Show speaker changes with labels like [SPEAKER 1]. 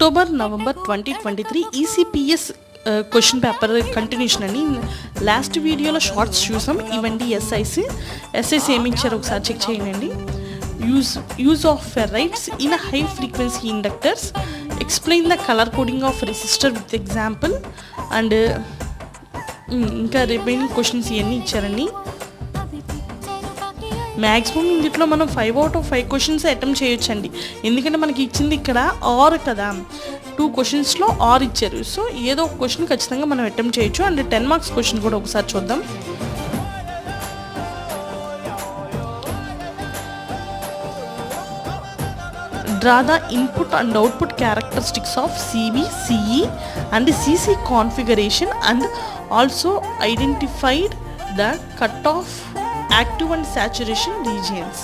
[SPEAKER 1] October-November 2023 ECPS question paper continuation అని last వీడియోలో shorts చూసాం. ఇవండి ఎస్ఐస్ ఏమి ఇచ్చారు ఒకసారి చెక్ చేయండి. Use of ferrites in high frequency inductors, explain the colour coding of resistor with example and ఇంకా రిమైనింగ్ క్వశ్చన్స్ ఇవన్నీ ఇచ్చారండి. మ్యాక్సిమం ఇందులో మనం 5 out of 5 క్వశ్చన్స్ అటెంప్ట్ చేయొచ్చండి. ఎందుకంటే మనకి ఇచ్చింది ఇక్కడ ఆర్ కదా, 2 క్వశ్చన్స్లో ఆర్ ఇచ్చారు. సో ఏదో ఒక క్వశ్చన్ ఖచ్చితంగా మనం అటెంప్ట్ చేయొచ్చు. అండ్ 10 marks క్వశ్చన్ కూడా ఒకసారి చూద్దాం. Draw the input and output characteristics of CV, CE and CC configuration and also identified the cutoff active and saturation regions.